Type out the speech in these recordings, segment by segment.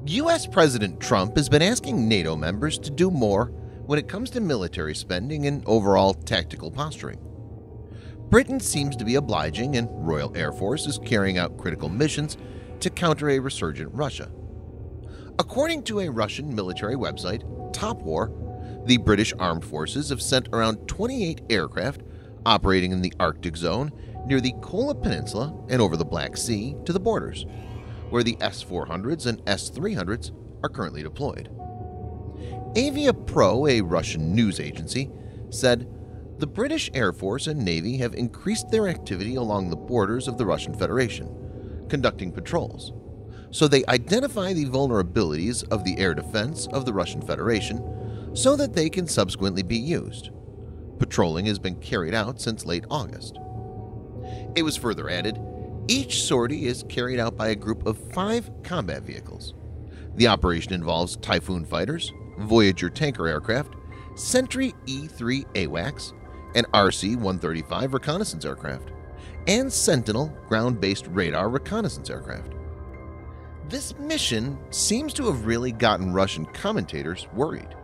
US President Trump has been asking NATO members to do more when it comes to military spending and overall tactical posturing. Britain seems to be obliging, and Royal Air Force is carrying out critical missions to counter a resurgent Russia. According to a Russian military website, Top War, the British Armed Forces have sent around 28 aircraft operating in the Arctic zone near the Kola Peninsula and over the Black Sea to the borders, where the S-400s and S-300s are currently deployed. Avia Pro, a Russian news agency, said the British Air Force and Navy have increased their activity along the borders of the Russian Federation, conducting patrols, so they identify the vulnerabilities of the air defense of the Russian Federation so that they can subsequently be used. Patrolling has been carried out since late August. It was further added, each sortie is carried out by a group of 5 combat vehicles. The operation involves Typhoon fighters, Voyager tanker aircraft, Sentry E-3 AWACS, and RC-135 reconnaissance aircraft, and Sentinel ground-based radar reconnaissance aircraft. This mission seems to have really gotten Russian commentators worried.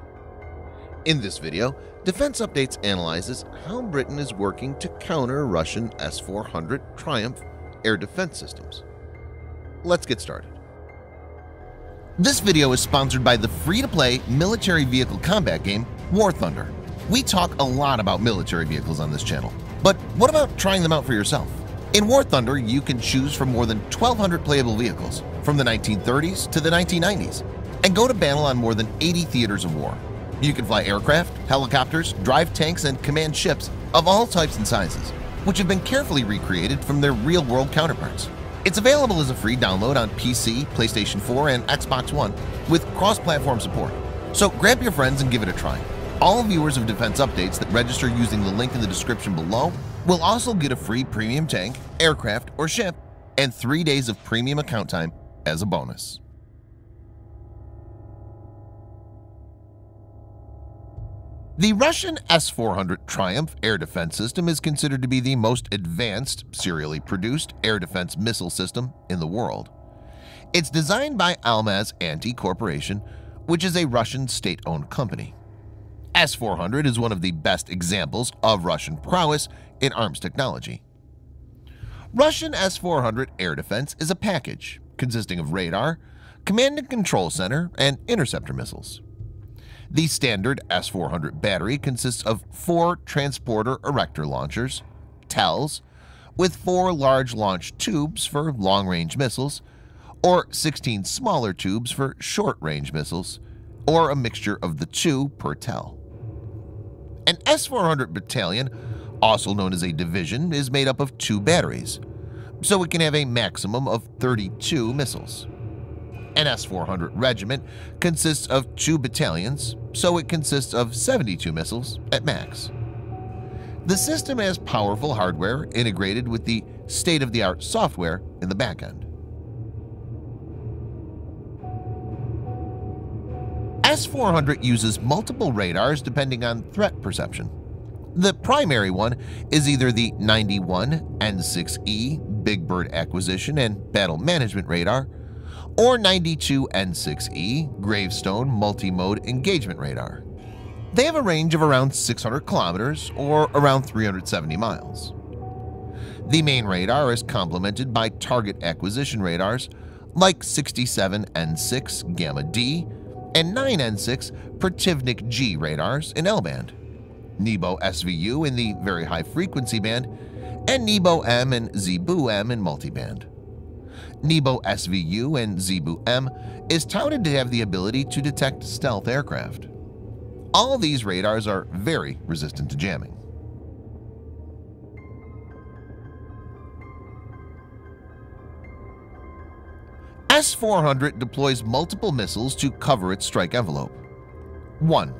In this video, Defense Updates analyzes how Britain is working to counter Russian S-400 Triumph air defense systems. Let's get started. This video is sponsored by the free-to-play military vehicle combat game War Thunder. We talk a lot about military vehicles on this channel, but what about trying them out for yourself? In War Thunder, you can choose from more than 1,200 playable vehicles from the 1930s to the 1990s and go to battle on more than 80 theaters of war. You can fly aircraft, helicopters, drive tanks, and command ships of all types and sizes, which have been carefully recreated from their real-world counterparts. It's available as a free download on PC, PlayStation 4, and Xbox One with cross-platform support. So grab your friends and give it a try. All viewers of Defense Updates that register using the link in the description below will also get a free premium tank, aircraft, or ship and 3 days of premium account time as a bonus. The Russian S-400 Triumph air defense system is considered to be the most advanced, serially produced air defense missile system in the world. It's designed by Almaz Anti Corporation, which is a Russian state-owned company. S-400 is one of the best examples of Russian prowess in arms technology. Russian S-400 air defense is a package consisting of radar, command and control center, and interceptor missiles. The standard S-400 battery consists of 4 transporter erector launchers, TELs, with 4 large launch tubes for long-range missiles, or 16 smaller tubes for short-range missiles, or a mixture of the 2 per TEL. An S-400 battalion, also known as a division, is made up of 2 batteries, so it can have a maximum of 32 missiles. An S-400 regiment consists of 2 battalions, so it consists of 72 missiles at max. The system has powerful hardware integrated with the state-of-the-art software in the back end. S-400 uses multiple radars depending on threat perception. The primary one is either the 91 N6E Big Bird Acquisition and Battle Management Radar, or 92 N6E Gravestone Multi-Mode Engagement Radar. They have a range of around 600 kilometers or around 370 miles. The main radar is complemented by target acquisition radars like 67 N6 Gamma D and 9 N6 Protivnik G radars in L-band, Nebo SVU in the very high frequency band, and Nebo M and Zebu M in multiband. Nebo SVU and Zebu M is touted to have the ability to detect stealth aircraft. All these radars are very resistant to jamming. S-400 deploys multiple missiles to cover its strike envelope. 1.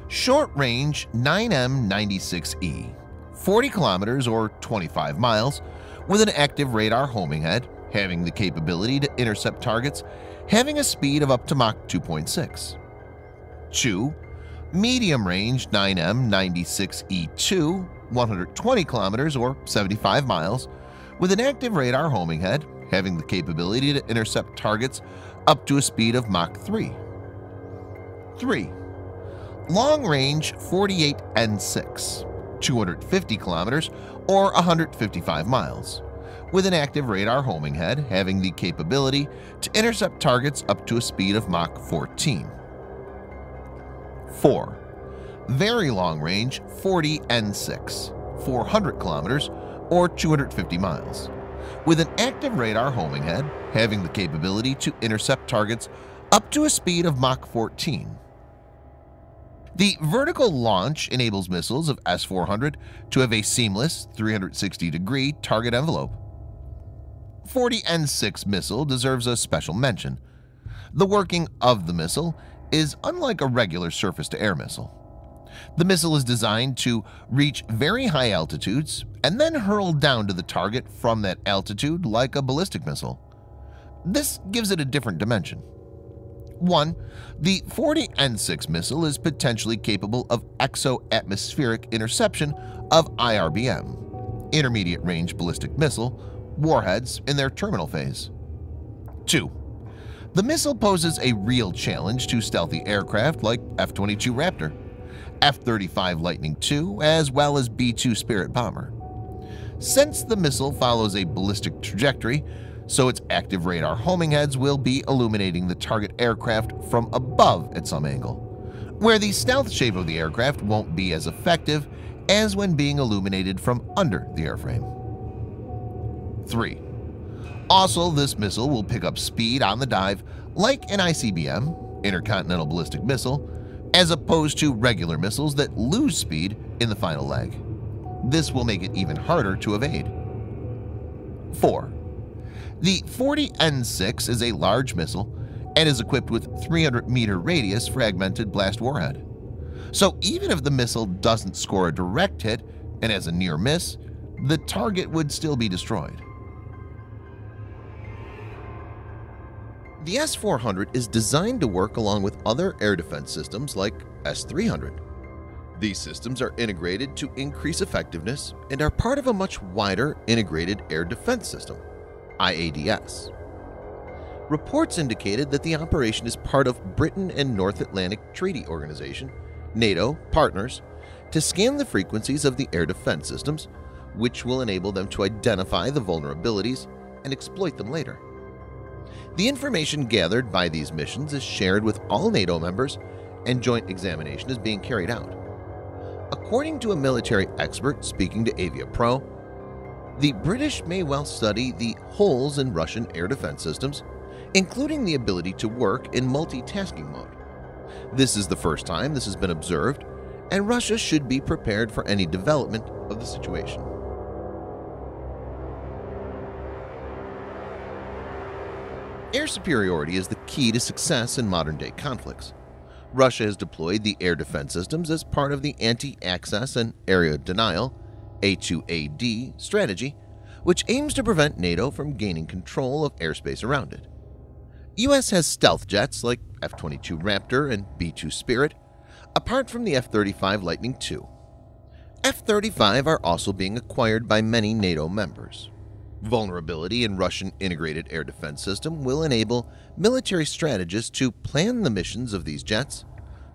Short-range 9M96E, 40 kilometers or 25 miles, with an active radar homing head, having the capability to intercept targets, having a speed of up to Mach 2.6. 2. Medium-range 9M96E2, 120 kilometers or 75 miles, with an active radar homing head, having the capability to intercept targets up to a speed of Mach 3. 3. Long-range 48N6, 250 kilometers or 155 miles, with an active radar homing head having the capability to intercept targets up to a speed of Mach 14. 4. Very long-range 40N6, 400 kilometers or 250 miles, with an active radar homing head having the capability to intercept targets up to a speed of Mach 14. The vertical launch enables missiles of S-400 to have a seamless 360-degree target envelope. 40N6 missile deserves a special mention. The working of the missile is unlike a regular surface-to-air missile. The missile is designed to reach very high altitudes and then hurl down to the target from that altitude like a ballistic missile. This gives it a different dimension. 1. The 40N6 missile is potentially capable of exo-atmospheric interception of IRBM, intermediate range ballistic missile, warheads in their terminal phase. 2. The missile poses a real challenge to stealthy aircraft like F-22 Raptor, F-35 Lightning II, as well as B-2 Spirit bomber. Since the missile follows a ballistic trajectory, so its active radar homing heads will be illuminating the target aircraft from above at some angle, where the stealth shape of the aircraft won't be as effective as when being illuminated from under the airframe. 3. Also, this missile will pick up speed on the dive like an ICBM, Intercontinental Ballistic Missile, as opposed to regular missiles that lose speed in the final leg. This will make it even harder to evade. 4. The 40N6 is a large missile and is equipped with 300-meter radius fragmented blast warhead. So even if the missile doesn't score a direct hit and has a near miss, the target would still be destroyed. The S-400 is designed to work along with other air defense systems like S-300. These systems are integrated to increase effectiveness and are part of a much wider Integrated Air Defense System, IADS. Reports indicated that the operation is part of Britain and North Atlantic Treaty Organization, NATO, partners, to scan the frequencies of the air defense systems, which will enable them to identify the vulnerabilities and exploit them later. The information gathered by these missions is shared with all NATO members, and joint examination is being carried out. According to a military expert speaking to Avia Pro, the British may well study the holes in Russian air defense systems, including the ability to work in multitasking mode. This is the first time this has been observed, and Russia should be prepared for any development of the situation. Air superiority is the key to success in modern-day conflicts. Russia has deployed the air defense systems as part of the Anti-Access and Area Denial A2AD strategy, which aims to prevent NATO from gaining control of airspace around it. US has stealth jets like F-22 Raptor and B-2 Spirit, apart from the F-35 Lightning II. F-35 are also being acquired by many NATO members. Vulnerability in Russian integrated air defense system will enable military strategists to plan the missions of these jets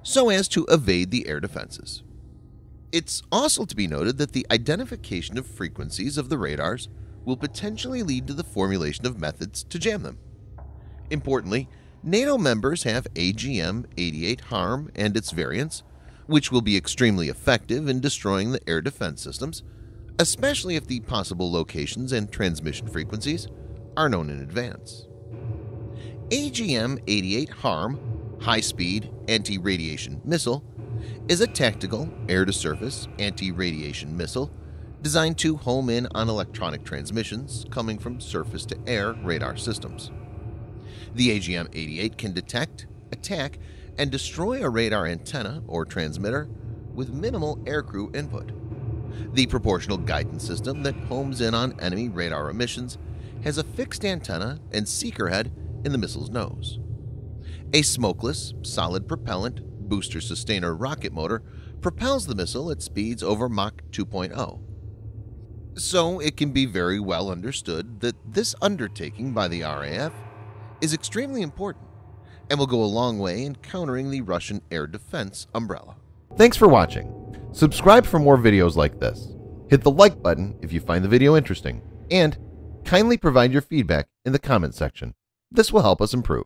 so as to evade the air defenses. It's also to be noted that the identification of frequencies of the radars will potentially lead to the formulation of methods to jam them. Importantly, NATO members have AGM-88 HARM and its variants, which will be extremely effective in destroying the air defense systems, especially if the possible locations and transmission frequencies are known in advance. AGM-88 HARM, High-Speed Anti-Radiation Missile, is a tactical air-to-surface anti-radiation missile designed to home in on electronic transmissions coming from surface-to-air radar systems. The AGM-88 can detect, attack, and destroy a radar antenna or transmitter with minimal aircrew input. The proportional guidance system that homes in on enemy radar emissions has a fixed antenna and seeker head in the missile's nose. A smokeless, solid propellant booster sustainer rocket motor propels the missile at speeds over Mach 2.0. So it can be very well understood that this undertaking by the RAF is extremely important and will go a long way in countering the Russian air defense umbrella. Thanks for watching. Subscribe for more videos like this. Hit the like button if you find the video interesting, and kindly provide your feedback in the comment section. This will help us improve.